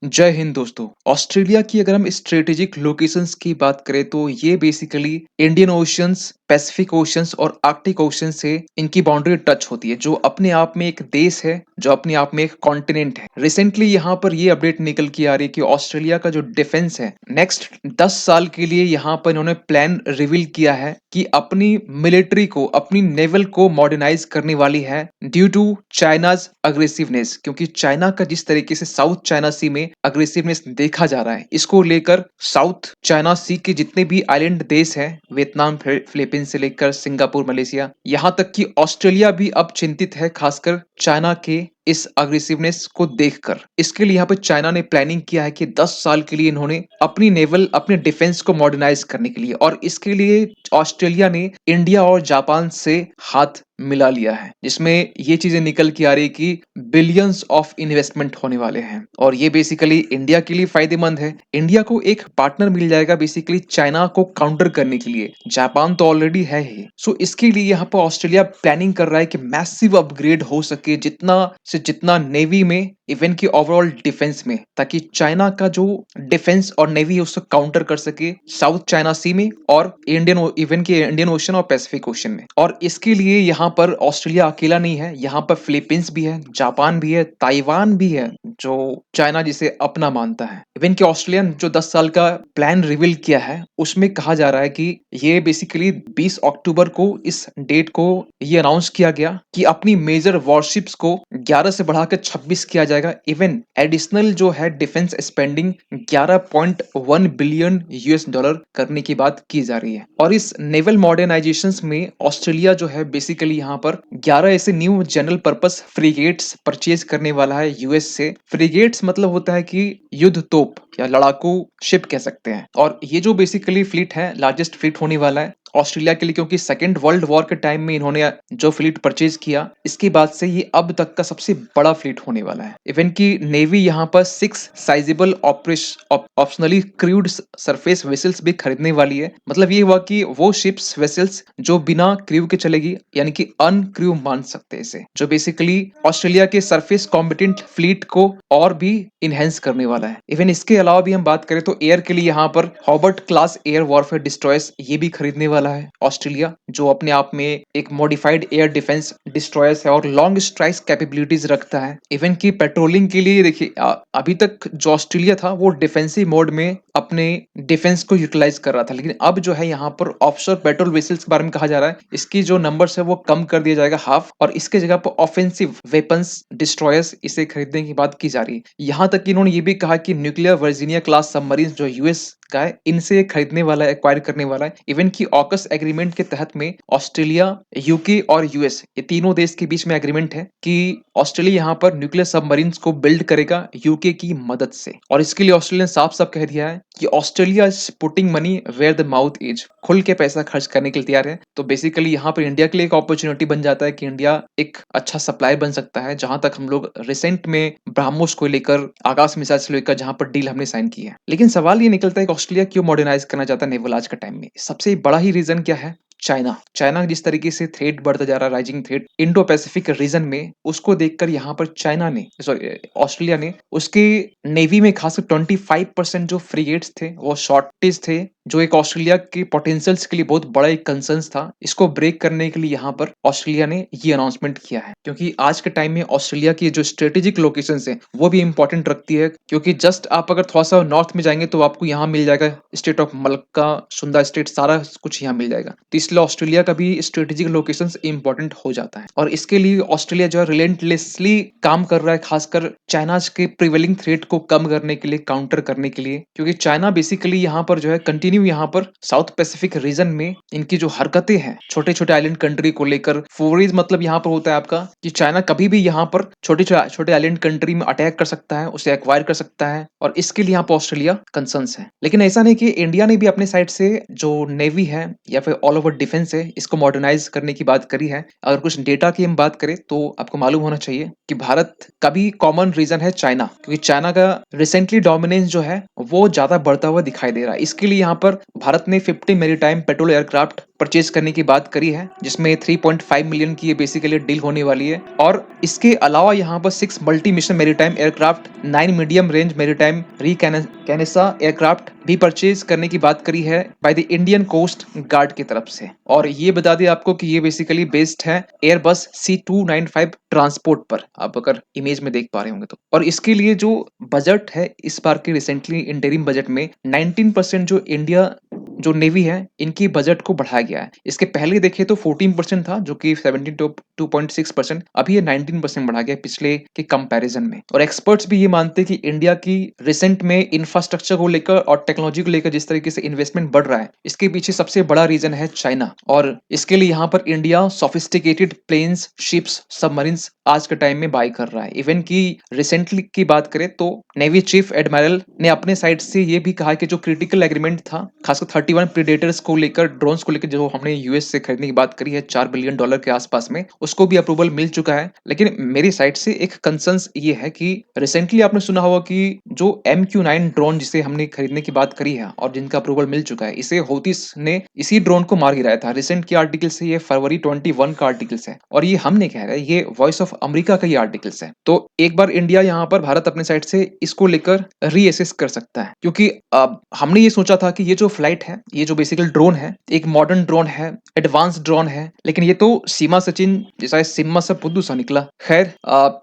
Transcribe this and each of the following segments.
जय हिंद दोस्तों। ऑस्ट्रेलिया की अगर हम स्ट्रेटेजिक लोकेशंस की बात करें तो ये basically Indian oceans, Pacific oceans और आर्कटिक ओशन से इनकी बाउंड्री टच होती है, जो अपने आप में एक देश है, जो अपने आप में एक कॉन्टिनेंट है। रिसेंटली यहाँ पर ये अपडेट निकल के आ रही है कि ऑस्ट्रेलिया का जो डिफेंस है नेक्स्ट 10 साल के लिए यहाँ पर इन्होंने प्लान रिवील किया है कि अपनी मिलिट्री को, अपनी नेवल को मॉडर्नाइज करने वाली है ड्यू टू चाइनाज अग्रेसिवनेस। क्योंकि चाइना का जिस तरीके से साउथ चाइना सी में अग्रेसिवनेस देखा जा रहा है, इसको लेकर साउथ चाइना सी के जितने भी आइलैंड देश हैं, वियतनाम, फिलीपींस से लेकर सिंगापुर, मलेशिया, यहाँ तक कि ऑस्ट्रेलिया भी अब चिंतित है, खासकर चाइना के इस अग्रेसिवनेस को देखकर। इसके लिए यहाँ पे चाइना ने प्लानिंग किया है कि 10 साल के लिए इन्होंने अपनी नेवल, अपने डिफेंस को मॉडर्नाइज करने के लिए, और इसके लिए ऑस्ट्रेलिया ने इंडिया और जापान से हाथ मिला लिया है, जिसमें ये चीजें निकल के आ रही कि बिलियंस ऑफ इन्वेस्टमेंट होने वाले हैं। और ये बेसिकली इंडिया के लिए फायदेमंद है। इंडिया को एक पार्टनर मिल जाएगा बेसिकली चाइना को काउंटर करने के लिए। जापान तो ऑलरेडी है ही, सो इसके लिए यहाँ पर ऑस्ट्रेलिया प्लानिंग कर रहा है कि मैसिव अपग्रेड हो सके जितना से जितना नेवी में, इवन की ओवरऑल डिफेंस में, ताकि चाइना का जो डिफेंस और नेवी है उसको काउंटर कर सके साउथ चाइना सी में और इवन के इंडियन ओशन और पैसिफिक ओशन में। और इसके लिए यहाँ पर ऑस्ट्रेलिया अकेला नहीं है, यहाँ पर फिलीपींस भी है, जापान भी है, ताइवान भी है, जो चाइना जिसे अपना मानता है। इवन कि ऑस्ट्रेलिया जो 10 साल का प्लान रिवील किया है उसमें कहा जा रहा है कि ये बेसिकली 20 अक्टूबर को, इस डेट को ये अनाउंस किया गया कि अपनी मेजर वॉरशिप्स को 11 से बढ़ाकर 26 किया जाएगा। इवन एडिशनल जो है defence spending 11.1 billion US dollar करने की बात की जा रही है। और इस नेवल मॉडर्नाइजेशन में ऑस्ट्रेलिया जो है बेसिकली यहाँ पर 11 ऐसे new general purpose frigates purchase करने वाला है यूएस से। फ्रिगेट्स मतलब होता है कि युद्ध तोप या लड़ाकू शिप कह सकते हैं। और ये जो बेसिकली फ्लीट है, लार्जेस्ट फ्लीट होने वाला है ऑस्ट्रेलिया के लिए, क्योंकि सेकेंड वर्ल्ड वॉर के टाइम में इन्होंने जो फ्लीट परचेज किया, इसके बाद से ये अब तक का सबसे बड़ा फ्लीट होने वाला है। इवन की नेवी यहाँ पर 6 sizeable optionally crude surface vessels भी खरीदने वाली है। मतलब ये हुआ कि वो शिप्स, वेसल्स जो बिना क्रू के चलेगी, यानी कि अनक्रू मान सकते हैं इसे, जो बेसिकली ऑस्ट्रेलिया के सरफेस कॉम्बिटेंट फ्लीट को और भी इनहेंस करने वाला है। इवन इसके अलावा भी हम बात करें तो एयर के लिए यहाँ पर Hobart class air warfare destroyers ये भी खरीदने वाला है ऑस्ट्रेलिया, जो अपने आप में एक मॉडिफाइड एयर डिफेंस डिस्ट्रॉयर्स है और लॉन्ग स्ट्राइक कैपेबिलिटीज रखता है। इवन की पेट्रोलिंग के लिए देखिए, अभी तक जो ऑस्ट्रेलिया था वो डिफेंसिव मोड में अपने डिफेंस को यूटिलाइज कर रहा था, लेकिन अब जो है यहाँ पर ऑफशोर पेट्रोल वेसल्स के बारे में कहा जा रहा है, इसकी जो नंबर्स है वो कम कर दिया जाएगा, हाफ, और इसके जगह पर ऑफेंसिव वेपन्स डिस्ट्रॉयर्स इसे खरीदने की बात की जा रही है। यहाँ तक कि इन्होंने ये भी कहा कि न्यूक्लियर वर्जीनिया क्लास सबमरीन जो यूएस का है, इनसे खरीदने वाला है, एक्वायर करने वाला है। इवन की ऑकस एग्रीमेंट के तहत में ऑस्ट्रेलिया, यूके और यूएस, ये तीनों देश के बीच में एग्रीमेंट है कि ऑस्ट्रेलिया यहाँ पर न्यूक्लियर सबमरीन्स को बिल्ड करेगा यूके की मदद से। और इसके लिए ऑस्ट्रेलिया ने साफ साफ कह दिया है कि Australia is putting money where the mouth is, खुल के पैसा खर्च करने के लिए तैयार है। तो बेसिकली यहाँ पर इंडिया के लिए एक अपॉर्चुनिटी बन जाता है कि इंडिया एक अच्छा सप्लायर बन सकता है। जहां तक हम लोग रिसेंट में ब्रह्मोस को लेकर, आकाश मिसाइल से लेकर जहां पर डील हमने साइन की है। लेकिन सवाल ये निकलता है कि ऑस्ट्रेलिया क्यों मॉडर्नाइज करना चाहता है नेवल आज के टाइम में? सबसे बड़ा ही रीजन क्या है? चाइना। चाइना जिस तरीके से थ्रेट बढ़ता जा रहा है, rising threat Indo Pacific region में, उसको देखकर यहाँ पर चाइना ने, सॉरी ऑस्ट्रेलिया ने, उसके नेवी में खासकर 25% जो फ्रिगेट्स थे वो शॉर्टेज थे, जो एक ऑस्ट्रेलिया के पोटेंशियल्स के लिए बहुत बड़ा एक कंसर्न था। इसको ब्रेक करने के लिए यहाँ पर ऑस्ट्रेलिया ने ये अनाउंसमेंट किया है, क्योंकि आज के टाइम में ऑस्ट्रेलिया की जो स्ट्रेटेजिक लोकेशंस है वो भी इंपॉर्टेंट रखती है। क्योंकि जस्ट आप अगर थोड़ा सा नॉर्थ में जाएंगे तो आपको यहाँ मिल जाएगा state of Malacca, Sunda state, सारा कुछ यहाँ मिल जाएगा। तो इसलिए ऑस्ट्रेलिया का भी स्ट्रेटेजिक लोकेशंस इंपॉर्टेंट हो जाता है। और इसके लिए ऑस्ट्रेलिया जो है रिलेंटलेसली काम कर रहा है, खासकर चाइना के प्रिवेलिंग थ्रेट को कम करने के लिए, काउंटर करने के लिए। क्योंकि चाइना बेसिकली यहाँ पर जो है कंटिन्यू यहाँ पर साउथ पैसिफिक रीजन में इनकी जो हरकतें हैं छोटे छोटे आइलैंड कंट्री को लेकर, फोरीज मतलब यहाँ पर होता है आपका कि चाइना कभी भी यहाँ पर छोटे छोटे आइलैंड कंट्री में अटैक कर सकता है, उसे एक्वायर कर सकता है, और इसके लिए यहाँ पर ऑस्ट्रेलिया कंसर्न्स है। लेकिन ऐसा नहीं कि इंडिया ने भी अपने साइड से जो नेवी है या फिर ऑल ओवर डिफेंस है, इसको मॉडर्नाइज करने की बात करी है। अगर कुछ डेटा की हम बात करें तो आपको मालूम होना चाहिए कि भारत का भी कॉमन रीजन है चाइना, क्योंकि चाइना का रिसेंटली डोमिनेंस जो है वो ज्यादा बढ़ता हुआ दिखाई दे रहा है। इसके लिए यहाँ पर भारत ने 50 मेरीटाइम पेट्रोल एयरक्राफ्ट परचेज करने की बात करी है, जिसमें 3.5 मिलियन की ये बेसिकली डील होने वाली है। और इसके अलावा यहाँ पर 6 multi mission maritime aircraft, 9 medium range maritime reconnaissance aircraft भी परचेज करने की बात करी है by the Indian coast guard की तरफ से। और ये बता दें आपको कि ये बेसिकली बेस्ड है एयरबस C295 ट्रांसपोर्ट पर, आप अगर इमेज में देख पा रहे होंगे तो। और इसके लिए जो बजट है इस बार के रिसेंटली इंटरिम बजट में 19% जो इंडिया जो नेवी है इनकी बजट को बढ़ाया गया है। इसके पहले देखें तो 14% था, जो कि 17 to 2.6%, अभी ये 19% बढ़ा गया पिछले के कंपैरिजन में। और एक्सपर्ट्स भी ये मानते हैं कि इंडिया की रिसेंट में इंफ्रास्ट्रक्चर को लेकर और टेक्नोलॉजी को लेकर जिस तरीके से इन्वेस्टमेंट बढ़ रहा है, इसके पीछे सबसे बड़ा रीजन है चाइना। और इसके लिए यहाँ पर India sophisticated planes, ships, submarines आज के टाइम में बाय कर रहा है। इवन की रिसेंटली की बात करें तो नेवी चीफ एडमिरल ने अपने साइड से ये भी कहा कि जो क्रिटिकल एग्रीमेंट था खासकर 31 प्रीडेटर्स को लेकर, ड्रोन्स को लेकर, जो हमने यूएस से खरीदने की बात करी है $4 बिलियन के आसपास में, उसको भी अप्रूवल मिल चुका है। लेकिन मेरी साइड से एक कंसर्न्स ये है कि रिसेंटली आपने सुना होगा कि जो MQ-9 ड्रोन जिसे हमने खरीदने की बात करी है और जिनका अप्रूवल मिल चुका है, इसे हौतीस ने इसी ड्रोन को मार गिराया था। रिसेंट के आर्टिकल से, ये फरवरी 21 का आर्टिकल्स है और ये हम नहीं कह रहे, ये वॉइस ऑफ अमेरिका का ये आर्टिकल्स है। तो एक बार इंडिया यहाँ पर, भारत अपने साइड से इसको लेकर रीअसेस कर सकता है, क्योंकि हमने ये सोचा था कि ये जो फ्लाइट है, ये जो बेसिकली ड्रोन है, एक मॉडर्न ड्रोन है, एडवांस ड्रोन है, लेकिन ये तो सीमा सचिन जैसा सिम्मा से बुद्धू सा निकला। खैर,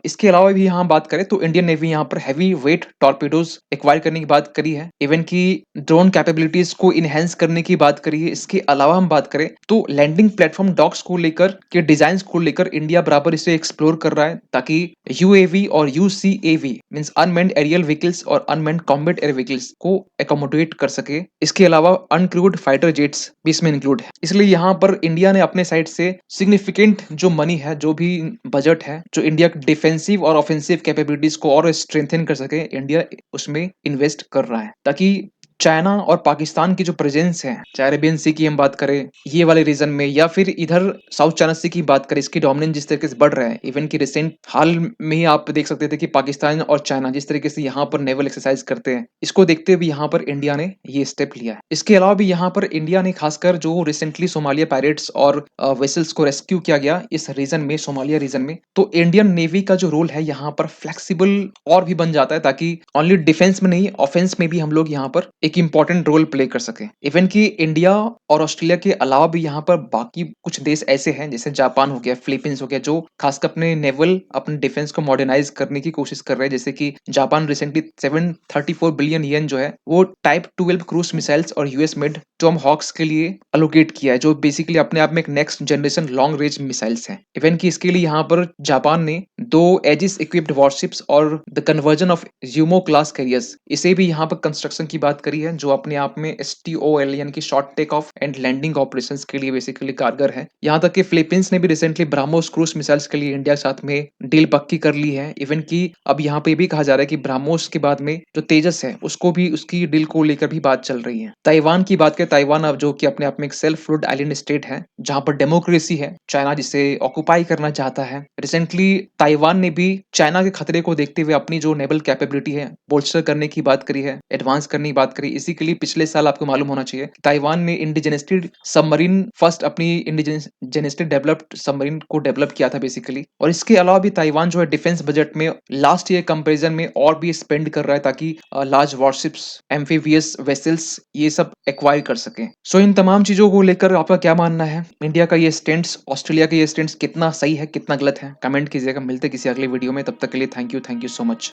इसके अलावा भी यहाँ बात करें तो इंडियन नेवी यहाँ पर हैवी वेट टॉर्पेडोज एक्वायर करने की बात करी है, इवन की ड्रोन कैपेबिलिटीज को इनहेंस करने की बात करी है। इसके अलावा हम बात करें तो लैंडिंग प्लेटफॉर्म डॉक्स को लेकर के डिजाइन को लेकर इंडिया बराबर इसे एक्सप्लोर कर रहा है, ताकि UAV और UCAV means unmanned aerial vehicles और अनमैन्ड कॉम्बैट एयर व्हीकल्स को एकोमोडेट कर सके। इसके अलावा अनक्रूड फाइटर जेट्स भी इसमें इंक्लूड है। इसलिए यहाँ पर इंडिया ने अपने साइड से सिग्निफिकेंट जो मनी है, जो भी बजट है, जो इंडिया डिफेंसिव और ऑफेंसिव कैपेबिलिटीज को और स्ट्रेंथन कर सके, इंडिया उसमें इन्वेस्ट कर रहा है, ताकि चाइना और पाकिस्तान की जो प्रेजेंस है, चाहे अरेबियन सी की हम बात करें ये वाले रीजन में, या फिर इधर साउथ चाइना सी की बात करें, इसकी डोमिनेंस जिस तरीके से बढ़ रहा है। इवन की रिसेंट हाल में ही आप देख सकते थे कि पाकिस्तान और चाइना जिस तरीके से यहाँ पर नेवल एक्सरसाइज करते हैं, इसको देखते हुए यहाँ पर इंडिया ने ये स्टेप लिया है। इसके अलावा भी यहाँ पर इंडिया ने खासकर जो रिसेंटली सोमालिया पायरेट्स और वेसल्स को रेस्क्यू किया गया इस रीजन में, सोमालिया रीजन में, तो इंडियन नेवी का जो रोल है यहाँ पर फ्लेक्सिबल और भी बन जाता है, ताकि ओनली डिफेंस में नहीं, ऑफेंस में भी हम लोग यहाँ पर एक इंपॉर्टेंट रोल प्ले कर सके। इवन की इंडिया और ऑस्ट्रेलिया के अलावा भी यहाँ पर बाकी कुछ देश ऐसे हैं, जैसे जापान हो गया, फिलीपींस हो गया, जो खासकर अपने नेवल, अपने डिफेंस को मॉडर्नाइज करने की कोशिश कर रहे हैं। जैसे कि जापान रिसेंटली 734 बिलियन येन जो है वो टाइप 12 क्रूज मिसाइल्स और यूएस मेड टॉम हॉक्स के लिए अलोकेट किया है, जो बेसिकली अपने आप में एक next generation long range missiles हैं। इवन की इसके लिए यहाँ पर जापान ने 2 एजिस इक्विप्ड वॉरशिप्स और the conversion of Izumo class carriers, इसे भी यहाँ पर कंस्ट्रक्शन की बात करी है, जो अपने आप में STOL यानी कि short take off and landing operations के लिए बेसिकली कारगर है। यहाँ तक कि फिलीपींस ने भी रिसेंटली ब्राह्मोस क्रूज मिसाइल्स के लिए इंडिया के साथ में डील पक्की कर ली है। इवन की अब यहाँ पे भी कहा जा रहा है कि ब्राह्मोस के बाद में जो तेजस है उसको भी, उसकी डील को लेकर भी बात चल रही है। ताइवान की बात करें, ताइवान अब जो कि अपने आप में एक सेल्फ रूल्ड आइलैंड स्टेट है, जहां पर डेमोक्रेसी है, चाइना जिसे ऑक्युपाई करना चाहता है। रिसेंटली ताइवान ने भी चाइना के खतरे को देखते हुए अपनी जो नेवल कैपेबिलिटी है बोल्स्टर करने की बात करी है, एडवांस करने की बात करी। इसी के लिए पिछले साल आपको मालूम होना चाहिए, ताइवान ने इंडिजेनिस्टी सबमरीन, फर्स्ट अपनी इंडिजेनिस्टी डेवलप्ड सबमरीन को डेवलप किया था बेसिकली। और इसके अलावा भी ताइवान जो है डिफेंस बजट में लास्ट ईयर कंपेरिजन में और भी स्पेंड कर रहा है, ताकि लार्ज वॉरशिप्स, एम्फीबियस वेसल्स, ये सब एक्वायर कर सके। सो इन तमाम चीजों को लेकर आपका क्या मानना है? इंडिया का ये स्टैंड, ऑस्ट्रेलिया का ये स्टैंड कितना सही है, कितना गलत है? कमेंट कीजिएगा। मिलते किसी अगले वीडियो में, तब तक के लिए थैंक यू सो मच।